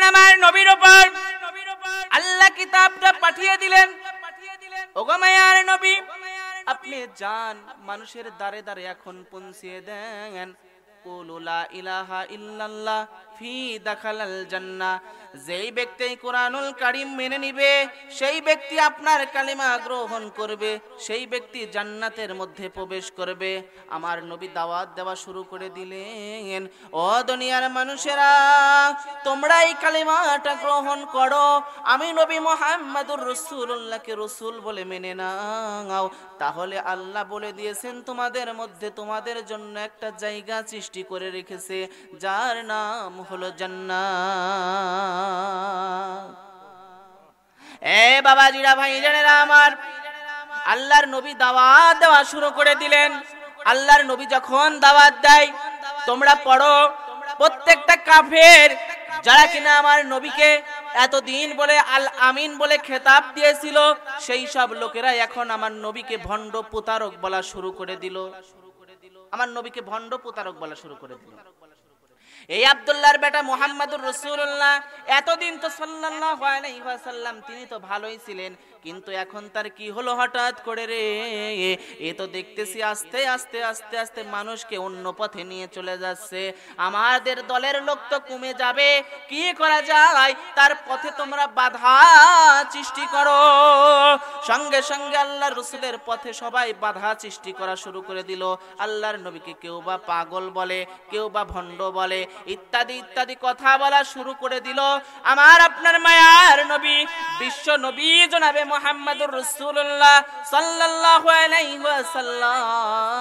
আমার নবীর উপর আল্লাহ কিতাবটা পাঠিয়ে দিলেন। ওগো মায়ার নবী, আপনি যান মানুষের দ্বারে দ্বারে এখন পৌঁছিয়ে দেন কুলু লা ইলাহা ইল্লাল্লাহ ফি দাখালাল জান্নাহ। যেই ব্যক্তি কোরআনুল কারীম মেনে নিবে, সেই ব্যক্তি আপনার কালিমা গ্রহণ করবে, সেই ব্যক্তি জান্নাতের মধ্যে প্রবেশ করবে। আমার নবী দাওয়াত দেওয়া শুরু করে দিলেন, ও দুনিয়ার মানুষেরা, তোমরা এই কালিমাটা গ্রহণ করো, আমি নবী মুহাম্মদুর রাসূলুল্লাহকে রাসূল বলে মেনে নাও। তাহলে আল্লাহ বলে দিয়েছেন তোমাদের মধ্যে তোমাদের জন্য একটা জায়গা সৃষ্টি করে রেখেছে, যার নাম হলো জান্নাত। এ বাবাজিরা, ভাইজানেরা আমার, আল্লাহর নবী দাওয়াত দেওয়া শুরু করে দিলেন। আল্লাহর নবী যখন দাওয়াত দেয়, তোমরা পড়ো, প্রত্যেকটা কাফের যারা কিনা আমার নবীকে এতদিন বলে আল আমিন বলে খেতাব দিয়েছিল, সেই সব লোকেরা এখন আমার নবীকে ভণ্ড প্রতারক বলা শুরু করে দিল। আমার নবীকে ভণ্ড প্রতারক বলা শুরু করে দিল। এই আব্দুল্লাহর বেটা মুহাম্মদুর রাসূলুল্লাহ এতদিন তো সাল্লাল্লাহু আলাইহি ওয়াসাল্লাম তিনি তো ভালোই ছিলেন, কিন্তু এখন তার কি হলো হঠাৎ করে রে? এ তো দেখতেছি আস্তে আস্তে আস্তে আস্তে মানুষকে অন্য পথে নিয়ে চলে যাচ্ছে। আমাদের দলের লোক তো কমে যাবে, কি করা যায়? তার পথে তোমরা বাধা সৃষ্টি করো। সঙ্গে সঙ্গে আল্লাহর রাসূলের পথে সবাই বাধা সৃষ্টি করা শুরু করে দিল। আল্লাহর নবীকে কেউ বা পাগল বলে, কেউ বা ভণ্ড বলে, ইত্যাদি ইত্যাদি কথা বলা শুরু করে দিল। আমার আপনার মায়ার নবী, বিশ্ব নবী জনাবে মুহাম্মদুর রাসূলুল্লাহ সাল্লাল্লাহু আলাইহি ওয়াসাল্লাম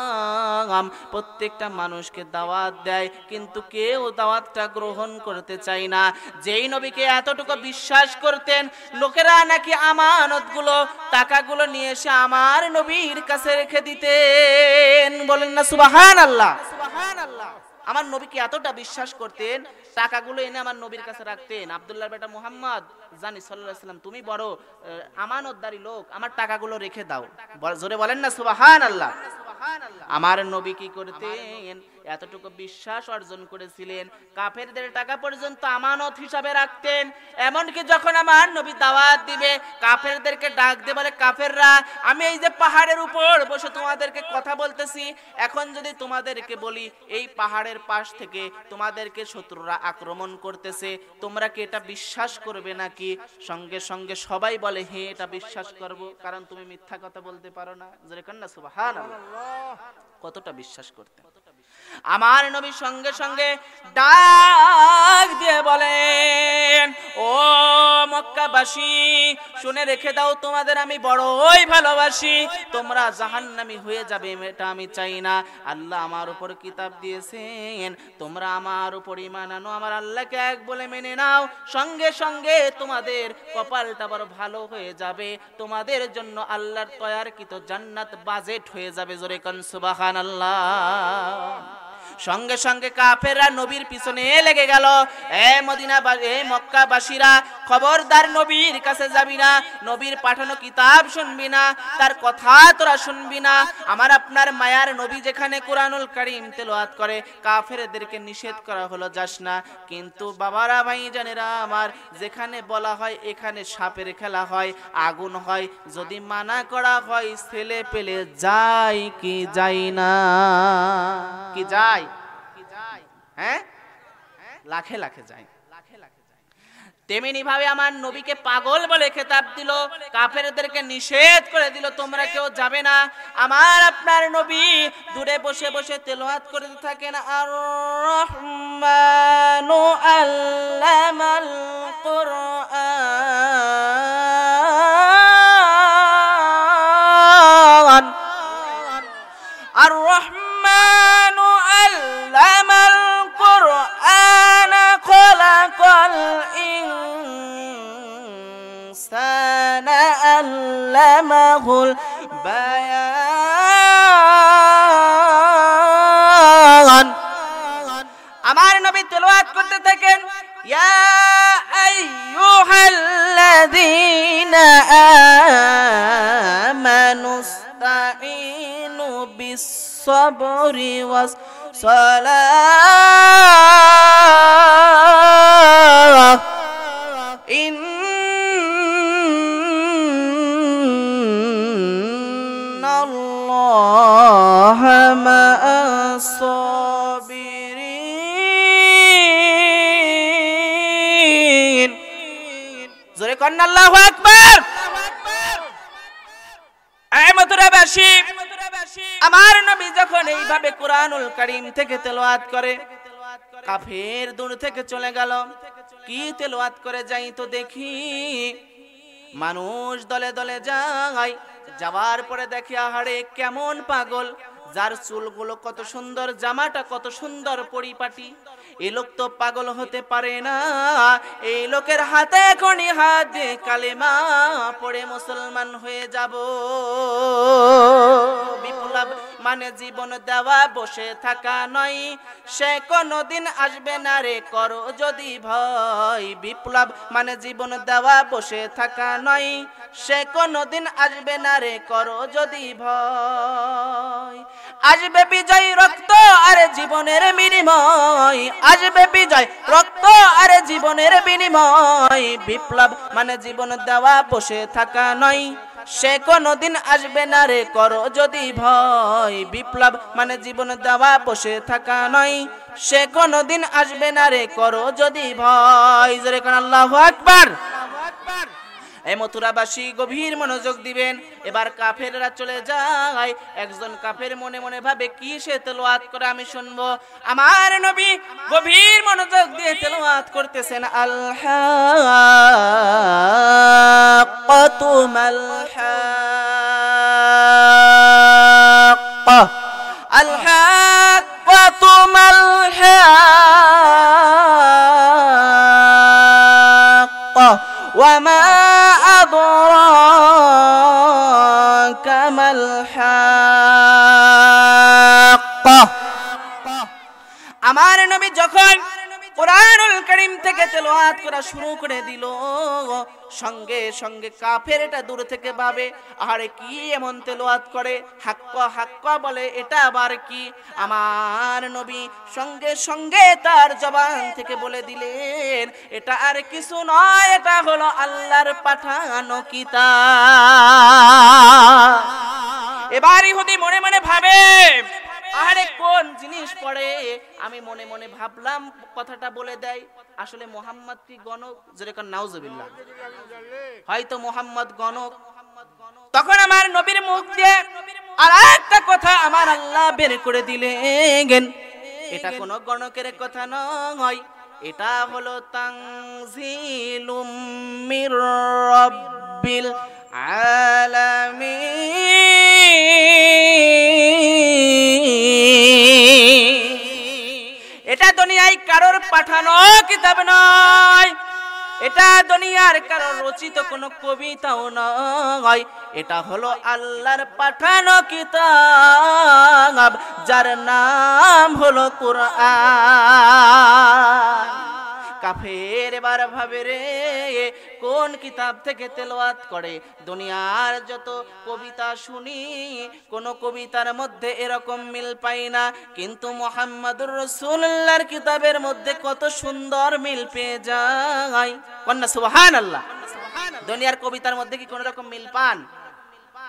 প্রত্যেকটা মানুষকে দাওয়াত দেয়, কিন্তু কেউ দাওয়াতটা গ্রহণ করতে চায় না। যেই নবীকে এতটুকু বিশ্বাস করতেন, লোকেরা নাকি আমানতগুলো, টাকাগুলো নিয়ে এসে আমার নবীর কাছে রেখে দিতেন। বলেন না সুবহানাল্লাহ। সুবহানাল্লাহ। আমার নবীকে এতটা বিশ্বাস করতেন, টাকাগুলো এনে আমার নবীর কাছে রাখতেন। আব্দুল্লাহর বেটা মুহাম্মদ, জানি সাল্লাল্লাহু আলাইহি ওয়াসাল্লাম তুমি বড় আমানতদারি লোক, আমার টাকাগুলো রেখে দাও। জোরে বলেন না সুবহানাল্লাহ। আমার নবী কি করতেন? এতটুকু বিশ্বাস অর্জন করেছিলেন, কাফেরদের টাকা পর্যন্ত আমানত হিসাবে রাখতেন। এমনকি যখন আমার নবী দাওয়াত দিবে, কাফেরদেরকে ডাক দিয়ে বলে, কাফেররা, আমি এই যে পাহাড়ের উপর বসে তোমাদেরকে কথা বলতেছি, এখন যদি তোমাদেরকে বলি এই পাহাড়ের পাশ থেকে তোমাদেরকে শত্রুরা আক্রমণ করতেছে, তোমরা কি এটা বিশ্বাস করবে নাকি? সঙ্গে সঙ্গে সবাই বলে, হ্যাঁ এটা বিশ্বাস করব, কারণ তুমি মিথ্যা কথা বলতে পারো না। জোরে কন্না সুবহানাল্লাহ। কতটা বিশ্বাস করতেন আমার নবী। সঙ্গে সঙ্গে ডাক দিয়ে বলেন, ও মক্কাবাসী, শুনে রেখে দাও, তোমাদের আমি বড়ই ভালোবাসি, তোমরা জাহান্নামী হয়ে যাবে এটা আমি চাই না। আল্লাহ আমার উপর কিতাব দিয়েছেন, তোমরা আমার উপর ঈমান আনো, আমার আল্লাহকে এক বলে মেনে নাও, সঙ্গে সঙ্গে তোমাদের কপালটা বড় ভালো হয়ে যাবে, তোমাদের জন্য আল্লাহর তৈয়ারকৃত জান্নাত বাজেট হয়ে যাবে। জোরে কোন সুবহানাল্লাহ। সঙ্গে সঙ্গে কাফেররা নবীর পিছনে লেগে গেল। এ মদিনা, এ মক্কাবাসীরা, খবরদার নবীর কাছে যাবি না, নবীর পাঠানো কিতাব শুনবি না, তার কথা তোরা শুনবি না। আমার আপনার মায়ার নবী যেখানে কোরআনুল কারীম তেলাওয়াত করে, কাফেরদেরকে নিষেধ করা হলো যাস না। কিন্তু বাবারা, ভাইজানেরা আমার, যেখানে বলা হয় এখানে সাপের খেলা হয়, আগুন হয়, যদি মানা করা হয় ছেলে পেলে যায় কি যায় না? কি যায়? হ্যাঁ, লাখে লাখে যায়। তেমনি ভাবে আমার নবীকে পাগল বলে খেতাব দিল, কাফেরদেরকে নিষেধ করে দিল, তোমরা কেউ যাবে না। আমার আপনার নবী দূরে বসে বসে তেলাওয়াত করতে থাকেন, আর রহমানু আল্লামাল কুরআন, আর রহমানু আল্লামাল কুরআন খলাকাল ইনসানা আল্লামাহুল বায়ান। আমার নবী তেলাওয়াত করতে থাকেন, ইয়া আইয়ুহাল্লাযীনা আমানুস্তাঈনু বিস-সাবরি ওয়াস-সালাহ জোরে কন্না আল্লাহু আকবার। এই মথুরাবাসী, আমার নবী যখন এইভাবে কুরআনুল কারীম থেকে তেলাওয়াত করে, কাফের দূর থেকে চলে গেল। কি তেলাওয়াত করে যাই তো দেখি, মানুষ দলে দলে যায়। যাওয়ার পরে দেখি আহারে কেমন পাগল, যার চুলগুলো কত সুন্দর, জামাটা কত সুন্দর পরিপাটি। এই লোক তো পাগল হতে পারে না। এই লোকের হাতে এখনই হাত দিয়ে কালেমা পড়ে মুসলমান হয়ে যাব। বিপ্লব মানে জীবন দেওয়া, বসে থাকা নয়, সে কোনদিন আসবে না রে করো যদি ভয়। বিপ্লব মানে জীবন দেওয়া, বসে থাকা নয়, সে কোনদিন আসবে না রে করো যদি ভয়। আসবে বিজয় রক্ত আর জীবনের বিনিময়, আসবে বিজয় রক্ত আর জীবনের বিনিময়। বিপ্লব মানে জীবন দেওয়া, বসে থাকা নয়, সে কোনদিন আসবে না রে করো যদি ভয়। বিপ্লব মানে জীবন দেওয়া, বসে থাকা নয়, সে কোনদিন আসবে না রে করো যদি ভয়। জোরে কোন আল্লাহু আকবার। এই মথুরাবাসী গভীর মনোযোগ দিবেন। এবার কাফেররা চলে যায়। একজন কাফের মনে মনে ভাবে কি সে তেলাওয়াত করে আমি শুনবো। আমার নবী গভীর মনোযোগ দিয়ে তেলাওয়াত করতেছেন, আল হাক্কাতু মাল হাক্কা, আল হাক্কাতু মাল হাক্কা, ওয়া মা আদরাকা মাল হাক্কা। আমার নবী যখন কুরআনুল কারীম থেকে তেলাওয়াত করা শুরু করে দিল, সঙ্গে সঙ্গে কাফেরটা দূর থেকে ভাবে আরে কি এমন তেলাওয়াত করে, হাক্কা হাক্কা বলে, এটা আবার কি। আমার নবী সঙ্গে সঙ্গে তার জবান থেকে বলে দিলেন, এটা আর কিছু নয়, এটা হলো আল্লাহর পাঠানো কিতাব। এবার ইহুদি মনে মনে ভাবে আরে কোন জিনিস পড়ে। আমি মনে মনে ভাবলাম কথাটা বলে দেয়, আসলে মোহাম্মদ কি গণক? যেরকম নাউজুবিল্লাহ, হয়তো মোহাম্মদ গণক। তখন আমার নবীর মুখ দিয়ে আর একটা কথা আমার আল্লাহ বের করে দিলেন, এটা কোনো গণকের কথা নয়, এটা হলো তানজিলুম মির রাব্বিল আলামিন। এটা দুনিয়ায় কারোর পাঠানো কিতাব নয়, এটা দুনিয়ার কারোর রচিত কোনো কবিতাও নয়, এটা হলো আল্লাহর পাঠানো কিতাব, যার নাম হলো কুরআন। কাফের এবার ভাবে রে কোন কিতাব থেকে তেলাওয়াত করে। দুনিয়ার যত কবিতা শুনি, কোন কবিতার মধ্যে এরকম মিল পাই না, কিন্তু মুহাম্মদুর রাসূলুল্লাহর কিতাবের মধ্যে কত সুন্দর মিল পেয়ে যায়। কন্না সুবহানাল্লাহ। দুনিয়ার কবিতার মধ্যে কি কোন রকম মিল পান?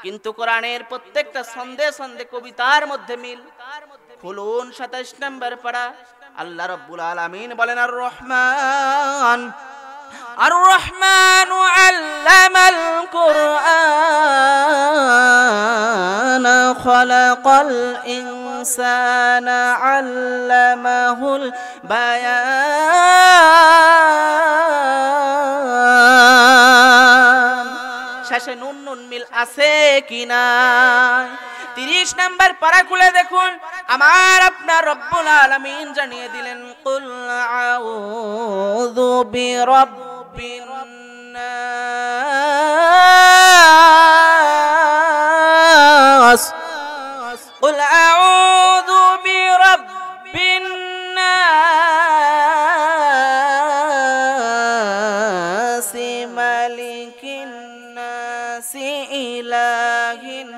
কিন্তু কোরআনের প্রত্যেকটা ছন্দে ছন্দে কবিতার মধ্যে মিল। খুলুন 27 নম্বর পারা। আল্লাহ রাব্বুল আলামিন বলেন, আর রহমান আর রহমান আল্লামাল কুরআন খালাকাল ইনসানা আল্লামাহুল বায়ান। শেষে নুন নুন মিল আছে কিনা? 30 নম্বর পারা খুলে দেখুন, আমার আপনার রব্বুল আলামিন জানিয়ে দিলেন, কুল আউযু বিরাব্বিন নাস, কুল আউযু বিরাব্বিন নাস, মালিকিন নাস, ইলাহিন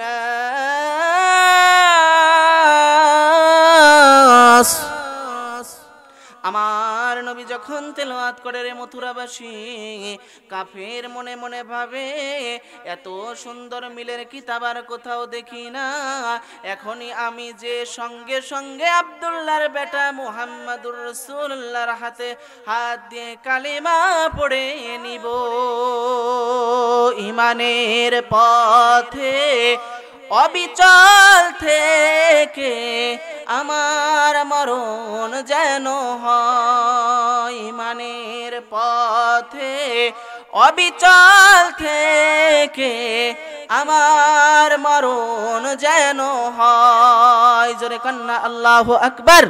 নাস। আমার নবী যখন যখন তেলাওয়াত করে রে মথুরাবাসী, কাফের মনে মনে ভাবে এত সুন্দর মিলের কিতাব আর কোথাও দেখি না, এখনই আমি যে সঙ্গে সঙ্গে আব্দুল্লাহর বেটা মুহাম্মাদুর রাসূলুল্লাহর হাতে হাত দিয়ে কালিমা পড়ে নিব। ইমানের পথে অবিচল থেকে আমার মরণ যেন হয়। ইমানের পথে অবিচল থেকে আমার মরণ যেন হয়। জোরে কন্যা আল্লাহু আকবার।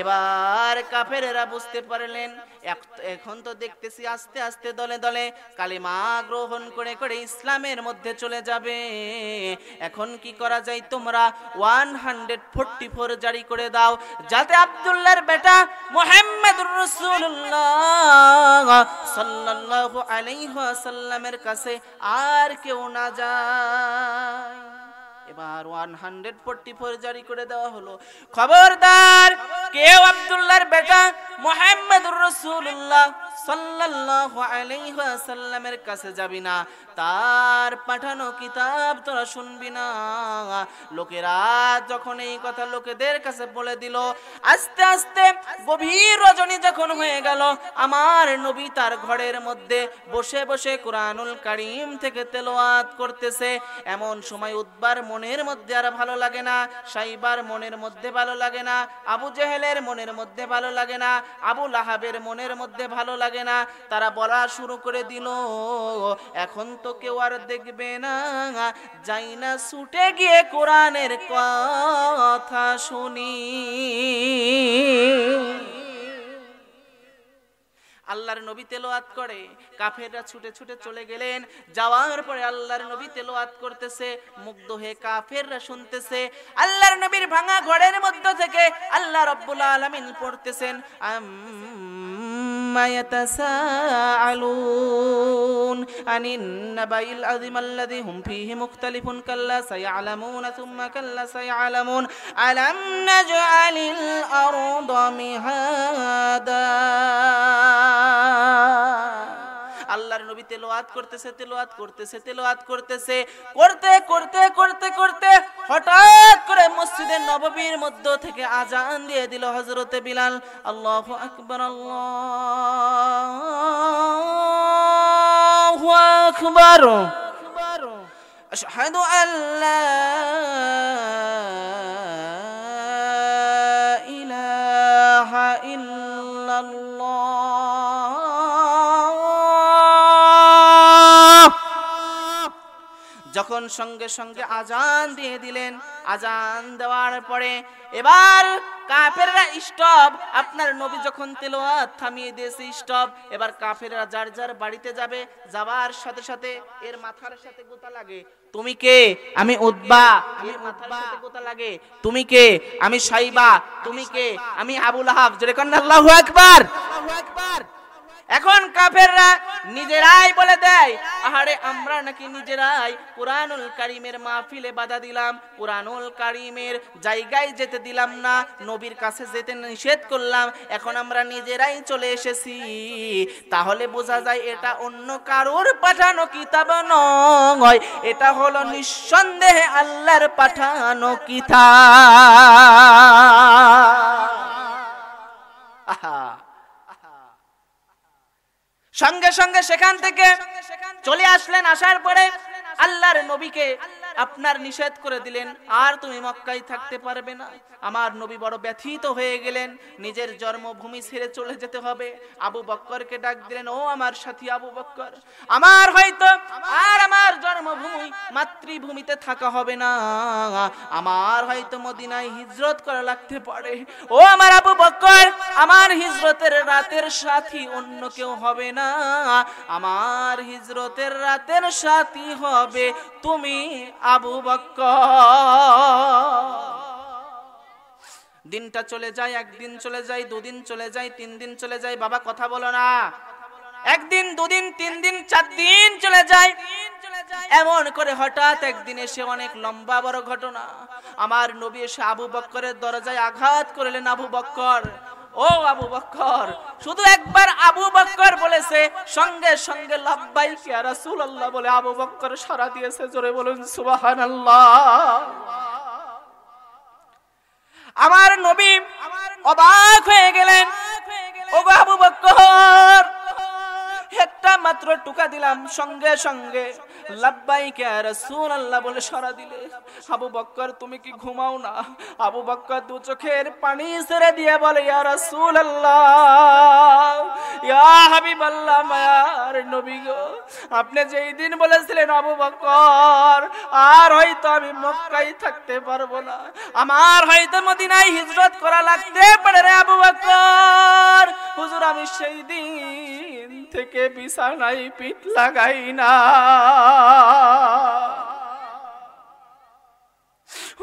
এবার কাফেরেরা বুঝতে পারলেন এখন তো দেখতেছি আস্তে আস্তে দলে দলে কালিমা গ্রহণ করে করে ইসলামের মধ্যে চলে যাবে। এখন কি করা যায়, তোমরা 144 জারি করে দাও, যাতে আব্দুল্লাহর বেটা মুহাম্মদুর রাসূলুল্লাহ সাল্লাল্লাহু আলাইহি ওয়াসাল্লামের কাছে আর কেউ না যায়। এবার 144 জারি করে দেওয়া হলো, খবরদার কেউ আব্দুল্লাহর বেটা মুহাম্মদুর রাসূলুল্লাহ সাল্লাল্লাহু আলাইহি ওয়াসাল্লামের কাছে যাবি না, তার পাঠানো কিতাব তোরা শুনবি না। লোকেরা যখন এই কথা লোকেদের কাছে বলে দিল, আস্তে আস্তে গভীর রজনী যখন হয়ে গেল, আমার নবী তার ঘরের মধ্যে বসে বসে কুরআনুল কারীম থেকে তেলাওয়াত করতেছে। এমন সময় উতবার মনের মধ্যে আর ভালো লাগে না, সাইবার মনের মধ্যে ভালো লাগে না, আবু জেহেলের মনের মধ্যে ভালো লাগে না, আবু লাহাবের মনের মধ্যে ভালো লাগে না। তারা বলা শুরু করে দিল, এখন তো কেউ আর দেখবে না, যাই না ছুটে গিয়ে কোরআনের কথা শুনি। আল্লাহর নবী তেলাওয়াত করে, কাফেররা ছুটে ছুটে চলে গেলেন। যাওয়ার পরে আল্লাহর নবী তেলাওয়াত করতেছে, মুগ্ধ হয়ে কাফেররা শুনতেছে। আল্লাহর নবীর ভাঙা ঘরের মধ্য থেকে আল্লাহ রাব্বুল আলামিন পড়তেছেন, আম্মা ইয়াতাসাআলুন আনিন নাবাইল আযীম আল্লাযী হুম ফীহি মুখতালিফুন কাল্লা সায়ালামুনা সুম্মা কাল্লা সায়ালামুন আলাম নাজআলিল আরদা মিহাদা। আল্লাহর নবী তেলাওয়াত করতেছে তেলাওয়াত করতেছে তেলাওয়াত করতেছে, করতে করতে করতে করতে হঠাৎ করে মসজিদের নববীর মধ্য থেকে আজান দিয়ে দিল হযরতে বিলাল। আল্লাহু আকবার, আল্লাহু আকবার, আশহাদু আল্লা ইলাহা ইল্লাল্লাহ। যখন সঙ্গে সঙ্গে আজান দিয়ে দিলেন, আজান দেওয়ার পরে এবার কাফেররা স্টপ, আপনার নবী যখন তেলাওয়াত থামিয়ে দিয়েছে স্টপ, এবার কাফেররা যার যার বাড়িতে যাবে, যাবার সাথে সাথে এর মাথার সাথে গোতা লাগে, তুমি কে? আমি উতবা। এর মাথার সাথে গোতা লাগে, তুমি কে? আমি সাইবা। তুমি কে? আমি আবু লাহাব। জোরে কোন আল্লাহু আকবার। এখন কাফেররা নিজেরাই বলে দেয়, আহারে আমরা নাকি নিজেরাই কুরআনুল কারীমের মাহফিলে বাধা দিলাম, কুরআনুল কারীমের জায়গায় যেতে দিলাম না, নবীর কাছে যেতে নিষেধ করলাম, এখন আমরা নিজেরাই চলে এসেছি। তাহলে বোঝা যায় এটা অন্য কারোর পাঠানো কিতাব নয়, এটা হলো নিঃসন্দেহে আল্লাহর পাঠানো কিতাব। সঙ্গে সঙ্গে সেখান থেকে চলে আসলেন। আসার পরে আল্লাহর নবীকে আপনার নিষেধ করে দিলেন, আর তুমি মক্কায় থাকতে পারবে না। আমার নবী বড় ব্যথিত হয়ে গেলেন, নিজের জন্মভূমি ছেড়ে চলে যেতে হবে। আবু বকরকে ডাক দিলেন, ও আমার সাথী আবু বকর, আমার হয়তো আর আমার জন্মভূমি মাতৃভূমিতে থাকা হবে না, আমার হয়তো মদিনায় হিজরত করা লাগতে পারে। ও আমার আবু বকর, আমার হিজরতের রাতের সাথী অন্য কেউ হবে না, আমার হিজরতের রাতের সাথী হবে তুমি আবু বকর। দিনটা চলে যায়, একদিন চলে যায়, দুদিন চলে যায়, 3 দিন চলে যায়, বাবা কথা বলো না। একদিন, দুদিন, 3 দিন, 4 দিন চলে যায়। এমন করে হঠাৎ একদিন এসে অনেক লম্বা বড় ঘটনা, আমার নবী এসে আবু বকরের দরজায় আঘাত করলেন। আবু বকর, ও ও আবু বকর, শুধু একবার আবু বকর বলেছে, সঙ্গে সঙ্গে লাব্বাইক ইয়া রাসূলুল্লাহ বলে আবু বকর সাড়া দিয়েছে। জোরে বলুন সুবহানাল্লাহ। আমার নবী অবাক হয়ে গেলেন। ও আবু বকর, একটা মাত্র টুকা দিলাম, সঙ্গে সঙ্গে লাব্বাইক ইয়া রাসূলুল্লাহ বলে সাড়া দিলে। আবু বকর তুমি কি ঘুমাও না? আবু বকর দু চোখের পানি ছেড়ে দিয়ে বলে, ইয়া রাসূলুল্লাহ, ইয়া হাবিবাল্লাহ, মায়ার নবী গো, আপনি যেই দিন বলেছিলেন আবু বকর আর হয়তো আমি মক্কায় থাকতে পারবো না, আমার হয়তো মদিনায় হিজরত করা লাগতে পারে রে আবু বকর, হুজুর আমি সেই দিন থেকে বিছানায় পিঠ লাগাই না।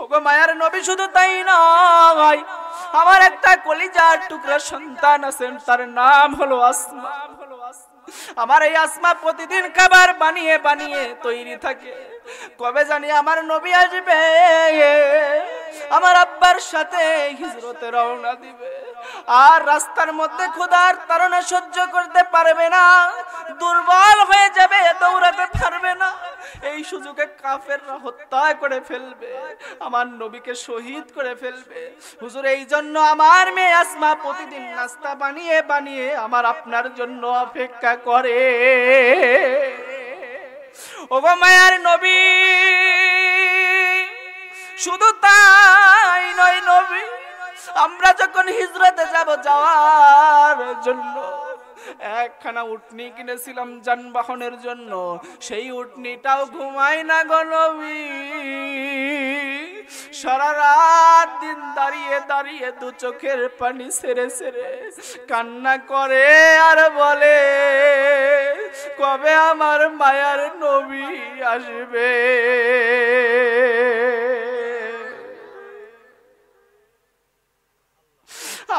ওগো মায়ার নবী, শুধু তাই নয়, আমার একটা কলিজার টুকরা সন্তান আছেন, তার নাম হলো আসমা। আমার এই আসমা প্রতিদিন খাবার বানিয়ে বানিয়ে তৈরি থাকে, কবে জানি আমার নবী আসবে, আমার আব্বার সাথে হিজরতে রওনা দিবে, আর রাস্তার মধ্যে ক্ষুধার তাড়না সহ্য করতে পারবে না, দুর্বল হয়ে যাবে, দৌড়াতে পারবে না, এই সুযোগে কাফেররা হত্যা করে ফেলবে, আমার নবীকে শহীদ করে ফেলবে। হুজুর এই জন্য আমার মেয়ে আসমা প্রতিদিন নাস্তা বানিয়ে বানিয়ে আমার আপনার জন্য অপেক্ষা করে। ওগো মায়ার নবী, শুধু তাই নয় নবী, আমরা যখন হিজরতে যাব, যাওয়ার জন্য একখানা উটনি কিনেছিলাম যানবাহনের জন্য, সেই উটনিটাও ঘুমায় না গো নবী, সারা রাত দিন দাঁড়িয়ে দাঁড়িয়ে দু চোখের পানি ছেড়ে ছেড়ে কান্না করে আর বলে, কবে আমার মায়ার নবী আসবে।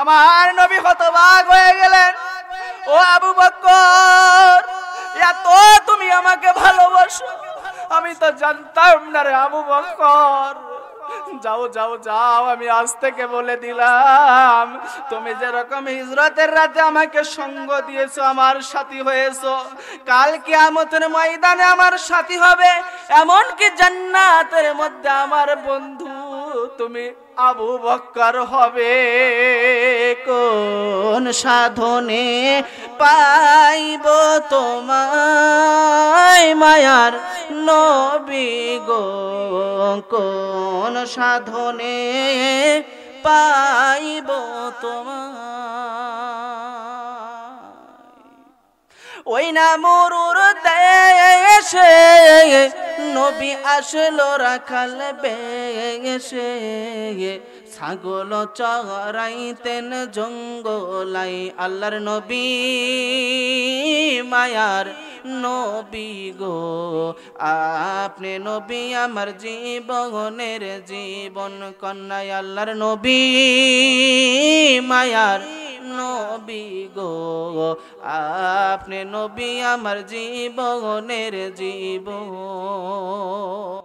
আমার নবী হতবাক হয়ে গেলেন। ও আবু বকর, এত তুমি আমাকে ভালোবাসো, আমি তো জানতাম না রে আবু বকর। যাও যাও যাও, আমি আজ থেকে বলে দিলাম, তুমি যেরকম হিজরতের রাতে আমাকে সঙ্গ দিয়েছো, আমার সাথী হয়েছো, কাল কিয়ামতের ময়দানে আমার সাথী হবে, এমনকি জান্নাতের মধ্যে আমার বন্ধু তুমি আবু বকর হবে। কোন সাধনে পাইব তোমায় মায়ার নবী গো, কোন সাধনে পাইব তোমায়। ওই না মরুর দেশে নবী আসলো রাখাল বেশে, ছাগল চরাইতেন জঙ্গলাই, আল্লাহর নবী মায়ার নবী গো, আপনি নবী আমার জীবনের জীবন কন্যা, আল্লাহর নবী মায়ার নবী গো, আপনি নবী আমার জীবনের জীবন।